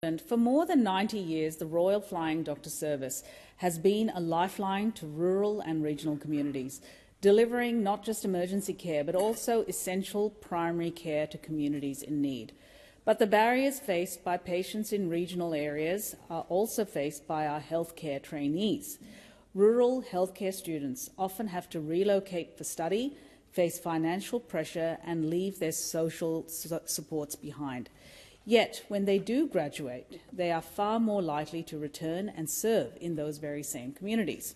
And for more than 90 years, the Royal Flying Doctor Service has been a lifeline to rural and regional communities, delivering not just emergency care but also essential primary care to communities in need. But the barriers faced by patients in regional areas are also faced by our healthcare trainees. Rural healthcare students often have to relocate for study, face financial pressure and leave their social supports behind. Yet, when they do graduate, they are far more likely to return and serve in those very same communities.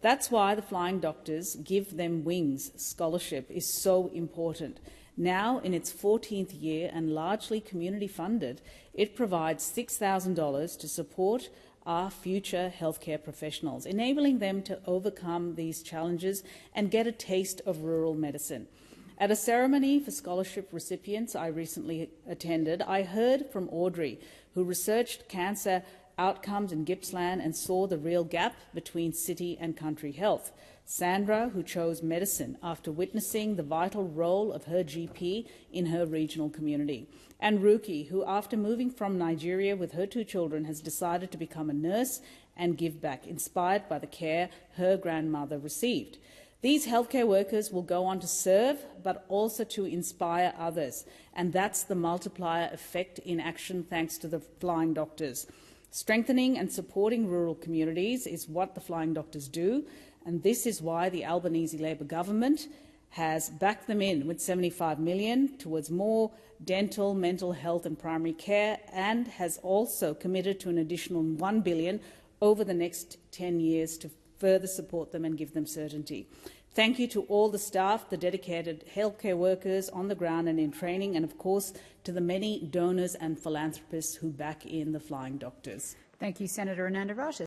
That's why the Flying Doctors Give Them Wings scholarship is so important. Now, in its 14th year and largely community funded, it provides $6,000 to support our future healthcare professionals, enabling them to overcome these challenges and get a taste of rural medicine. At a ceremony for scholarship recipients I recently attended, I heard from Audrey, who researched cancer outcomes in Gippsland and saw the real gap between city and country health. Sandra, who chose medicine after witnessing the vital role of her GP in her regional community. And Ruki, who after moving from Nigeria with her 2 children has decided to become a nurse and give back, inspired by the care her grandmother received. These healthcare workers will go on to serve, but also to inspire others. And that's the multiplier effect in action thanks to the Flying Doctors. Strengthening and supporting rural communities is what the Flying Doctors do, and this is why the Albanese Labor government has backed them in with $75 million towards more dental, mental health and primary care, and has also committed to an additional $1 billion over the next 10 years to further support them and give them certainty. Thank you to all the staff, the dedicated healthcare workers on the ground and in training, and of course to the many donors and philanthropists who back in the Flying Doctors. Thank you, Senator Ananda-Rajah.